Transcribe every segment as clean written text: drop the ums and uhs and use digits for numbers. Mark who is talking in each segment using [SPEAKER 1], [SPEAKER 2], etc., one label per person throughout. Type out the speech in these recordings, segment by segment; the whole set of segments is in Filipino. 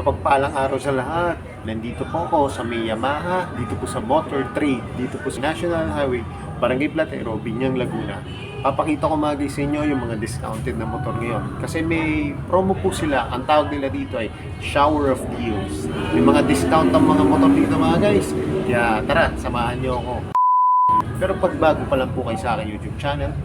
[SPEAKER 1] Mapagpalang araw sa lahat. Nandito po ako sa may Yamaha, dito po sa Motor Trade, dito po sa National Highway, Barangay Platero, Biñang, Laguna. Papakita ko mga guys sa inyo yung mga discounted na motor ngayon. Kasi may promo po sila, ang tawag nila dito ay Shower of Deals. May mga discount ang mga motor dito mga guys. Kaya tara, samahan nyo ako. Pero pag bago pa lang po kayo sa aking YouTube channel,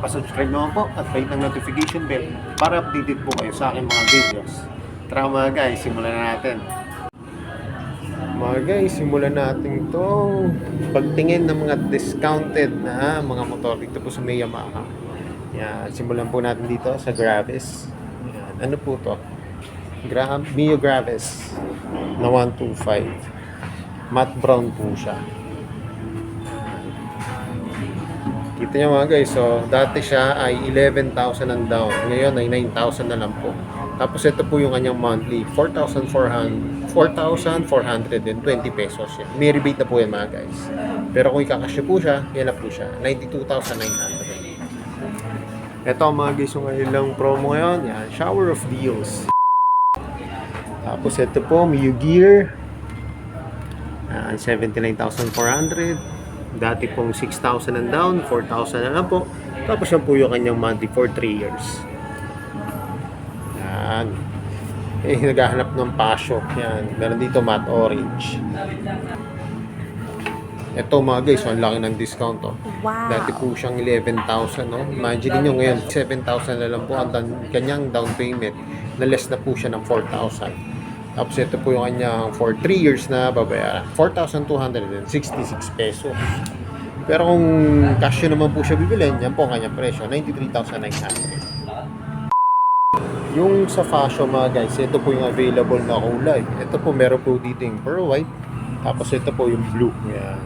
[SPEAKER 1] pasubscribe naman po at click ng notification bell para updated po kayo sa aking mga videos. Tara mga guys, simulan na natin. Mga guys, simulan natin itong pagtingin ng mga discounted na mga motor dito po sa may Yamaha. Yan, simulan po natin dito sa Gravis. Yan, ano po to? Mio Gravis na 125. Matte brown po siya. Kita nyo mga guys, so dati siya ay 11,000 ang down. Ngayon ay 9,000 na lang po. Tapos ito po yung kanyang monthly, 4,420 pesos yan. May rebate na po yan mga guys. Pero kung ikakasya po siya, yan na po siya, 92,900. Ito mga guys, yung ilang promo ngayon, yan, Shower of Deals. Tapos ito po, Mio Gear, 79,400. Dati pong 6,000 ang down, 4,000 na lang po. Tapos yan po yung kanyang monthly for 3 years. Yan. Naghahanap ng pasyo. Yan. Meron dito matte orange. Ito mga guys, ang laki ng discount. Oh.
[SPEAKER 2] Wow.
[SPEAKER 1] Dati po siyang 11,000. No? Imagine nyo ngayon, 7,000 na lang po ang kanyang down payment. Na less na po siya ng 4,000. Tapos ito po yung kanyang for 3 years na babayaran. 4,266 pesos. Pero kung cash naman po siya bibilhin, yan po ang kanyang presyo, 93,900. Yung sa fashion mga guys, ito po yung available na kulay. Ito po meron po dito yung pearl white. Tapos ito po yung blue. Yan.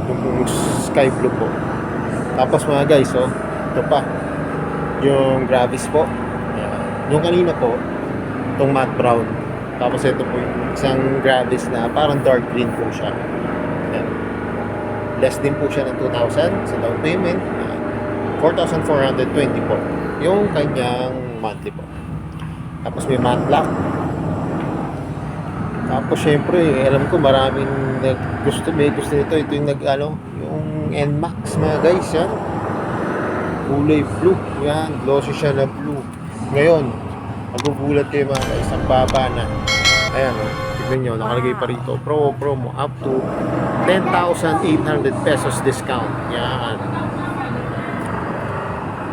[SPEAKER 1] Yung sky blue po. Tapos mga guys, oh, ito pa. Yung Gravis po. Yan. Yung kanina po, itong matte brown. Tapos ito po yung isang Gravis na parang dark green po siya. Yan. Less din po siya ng 2,000 sa down payment. 4,420 po. Yung kanyang monthly po. Tapos may matte black. Tapos syempre, alam ko maraming may gusto nito. Ito yung yung NMAX mga guys. Yan. Kulay blue. Yan. Glossy siya na blue. Ngayon, magugulat kayo mga guys. Ang baba na. Ayan, tignan nyo, nakalagay pa rito promo up to 10,800 pesos discount. Yan.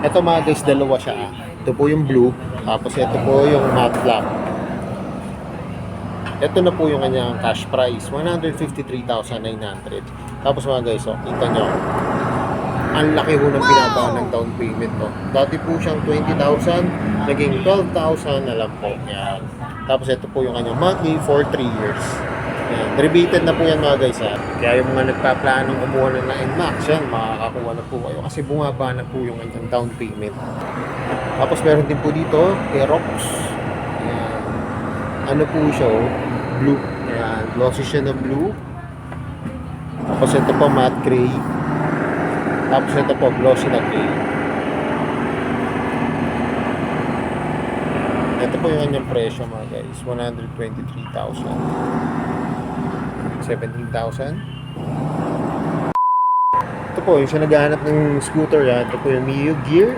[SPEAKER 1] Ito mga guys, dalawa siya. Ito po yung blue, tapos ito po yung matte black. Ito na po yung kanyang cash price, 153,900. Tapos mga guys, oh, kita nyo, ang laki ho ng pinaba ng down payment to. Dati po siyang 20,000, naging 12,000 na lang po. Yan. Tapos ito po yung kanyang monthly for 3 years. Yan. Rebated na po yan mga guys. Ha? Kaya yung mga nagpaplanong kumuha na ng NMAX, yan, makakakuha na po kayo. Kasi bumaba na po yung kanyang down payment. Tapos meron din po dito, Aerox. Yan. Ano po siya, oh? Blue. Yan. Glossy siya na blue. Tapos ito po matte gray. Tapos ito po, glossy na gray. Ito po yung kanyang presyo mga guys, 123,000. 17,000. Ito po, yung siya naghahanap ng scooter yan. Ito po yung Mio Gear.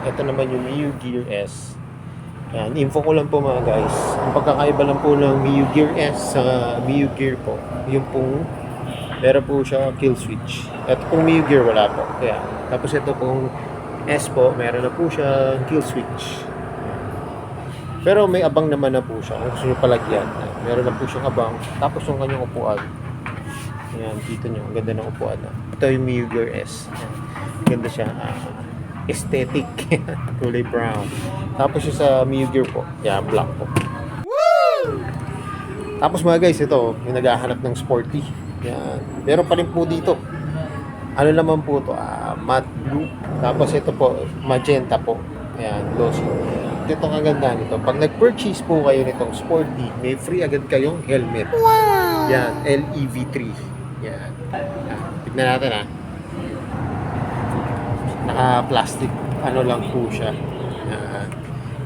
[SPEAKER 1] Ito naman yung Mio Gear S. Yan, info ko lang po mga guys. Ang pagkakaiba lang po ng Mio Gear S sa Mio Gear po, yung pong meron po siya kill switch. Ito pong Mio Gear wala po. Kaya, tapos ito pong S po, meron na po siya kill switch. Pero may abang naman na po siya. Kung gusto nyo palagyan, meron na po siyang abang. Tapos yung kanyang upuan. Ayan, dito nyo. Ang ganda ng upuan. Ito yung Mio Gear S. Ayan. Ganda siya. Aesthetic. Kulay brown. Tapos yung sa Mio Gear po. Ayan, black po. Woo! Tapos mga guys, ito. Yung naghahanap ng sporty. Ayan. Meron pa rin po dito. Ano naman po ito? Matte blue. Tapos ito po, magenta po. Ayan, glossy. Ito ang ganda nito. Pag nag-purchase po kayo nitong sporty, may free agad kayong helmet.
[SPEAKER 2] Wow!
[SPEAKER 1] Yan, LEV3. Yan. Tignan natin ha. Naka-plastic ano lang po siya. Yan.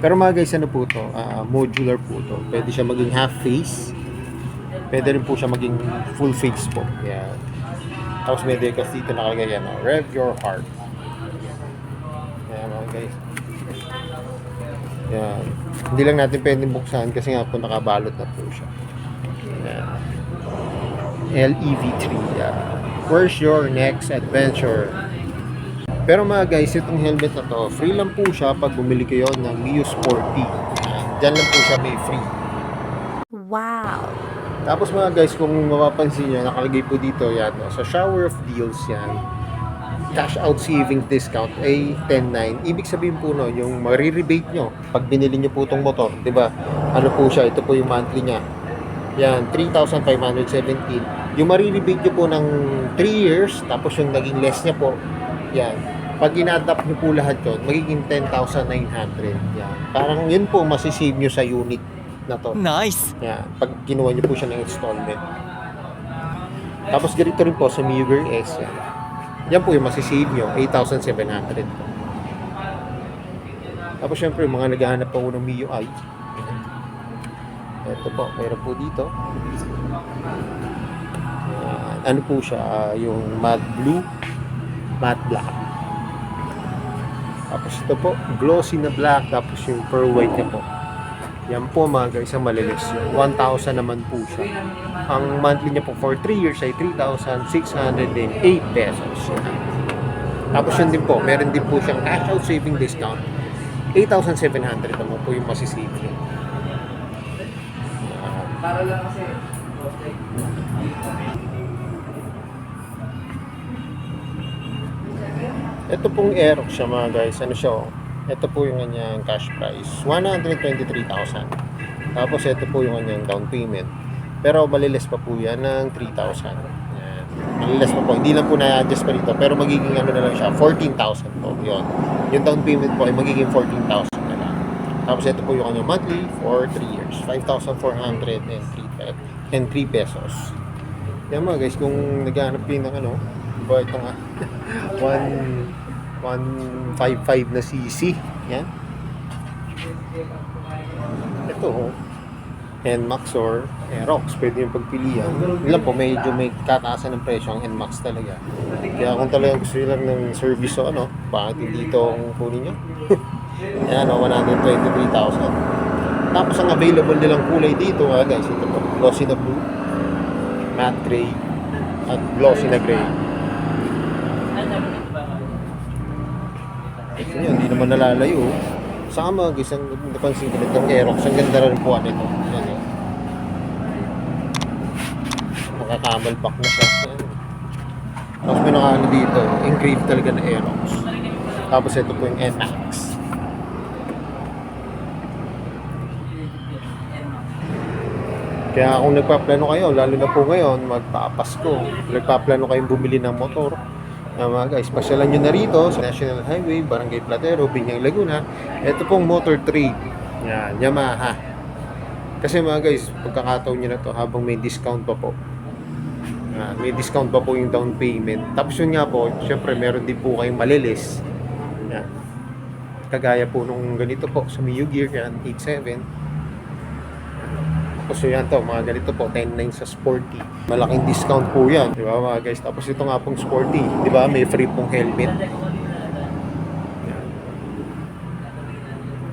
[SPEAKER 1] Pero mga guys, ano po to? Modular po to. Pwede siya maging half face. Pwede rin po siya maging full face po. Yan. Tapos may decals dito nakalagay yan. Rev your heart. Yan mga guys. Yan. Hindi lang natin pwedeng buksan kasi nga po nakabalot na po siya. Yan. LEV3. Where's your next adventure? Pero mga guys, itong helmet na to, free lang po siya pag bumili kayo ng Mio Sporty. Diyan lang po siya may free.
[SPEAKER 2] Wow!
[SPEAKER 1] Tapos mga guys, kung mapapansin nyo, nakalagay po dito yan. Sa shower of deals yan, cash out savings discount ay 10.9. Ibig sabihin po no, yung marirebate nyo pag binili nyo po itong motor. Diba? Ano po siya? Ito po yung monthly niya. Yan, 3,517. Yung marirebate nyo po ng 3 years, tapos yung naging less niya po, yan. Pag in-adapt nyo po lahat yun, magiging 10,900. Yan. Parang yun po masisave nyo sa unit na to.
[SPEAKER 3] Nice!
[SPEAKER 1] Yan. Pag kinuha nyo po siya ng installment. Tapos ganito rin po sa Mio Gear S. Yan. Yan po yung masisave nyo, 8,700 po. Tapos syempre, mga naghahanap po ng Mio I. Ito po, mayroon po dito. Yan. Ano po siya? Yung matte blue, matte black. Tapos ito po, glossy na black. Tapos yung pearl white niya po. Yan po mga guys, ang malilis. 1,000 naman po siya. Ang monthly niya po for 3 years ay 3,608 pesos. Tapos yun din po, meron din po siyang cash out saving discount. 8,700 naman po yung masisave niya.
[SPEAKER 4] Para lang kasi
[SPEAKER 1] ito pong Aerox siya mga guys. Ano siya? Ito po yung kanyang cash price. 123,000. Tapos ito po yung kanyang down payment. Pero maliles pa po yan ng 3,000. Yan. Maliles pa po. Hindi lang po na-adjust pa dito. Pero magiging ano na lang siya. 14,000 po. Yun. Yung down payment po ay magiging 14,000 na lang. Tapos ito po yung kanyang monthly for 3 years. 5,403 pesos. Yan mga guys. Kung naghahanap kayo ng ano, ba ito nga 155 na cc. Yan. Ito NMAX or Aerox, pwede yung pagpilian. Ilan po, medyo may kataasan ng presyo ang NMAX talaga. Kaya kung talagang gusto nyo lang ng service o ano, bakit hindi ito ang kunin nyo? Yan o, 123,000. Tapos ang available nilang kulay dito guys, ito po, glossy na blue, matte gray, at glossy na gray. Ito yun, hindi naman nalalayo. Saka mga guys, ang napansin ko ng Aerox, ang ganda rin po nito. Yan o. Makakamalpak na siya. Yan. Tapos may nakaano dito, engraved talaga na Aerox. Tapos ito po yung NMAX. Kaya kung nagpaplano kayo, lalo na po ngayon, magpapasko, nagpaplano kayong bumili ng motor, mga guys, pasyalan nyo na rito sa National Highway, Barangay Platero, Binyang, Laguna. Ito pong motor trade. Yan, Yamaha. Kasi mga guys, pagkakataon nyo na to habang may discount pa po. May discount pa po yung down payment. Tapos yun nga po, syempre meron din po kayong malilis. Yan. Kagaya po nung ganito po sa Mio Gear, yan, 8.7. Tapos yan to, mga ganito po, 10.9 sa Sporty. Malaking discount po yan, di ba mga guys? Tapos ito nga pong Sporty, di ba? May free pong helmet. Yan.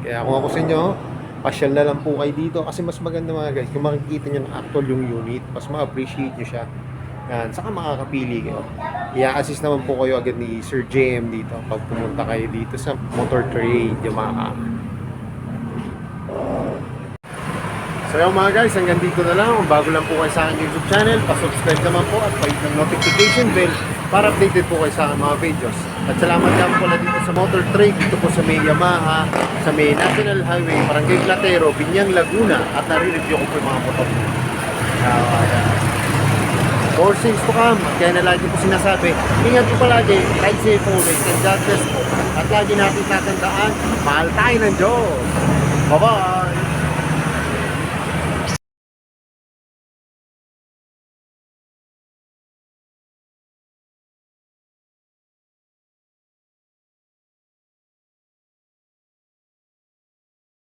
[SPEAKER 1] Kaya kung ako sa inyo, pasyal na lang po kayo dito kasi mas maganda mga guys. Kung makikita nyo na actual yung unit, mas ma-appreciate nyo siya. Yan, saka makakapili kayo. I-assist naman po kayo agad ni Sir JM dito pag pumunta kayo dito sa Motor Trade Yamaha. So yun mga guys, hanggang dito na lang. Kung bago lang po kayo sa aking YouTube channel, pa-subscribe naman po at pa-hit ng notification bell para updated po kayo sa aking mga videos. At salamat lang po na dito sa Motor Trade, dito po sa may Yamaha, sa may National Highway, Barangay Platero, Binyang, Laguna, at nare-review ko po yung mga motor. More things to come. Kaya na lagi po sinasabi, ingat po palagi, ride safe always, and God bless po. At lagi natin tatandaan, mahal tayo ng Diyos. Bye-bye!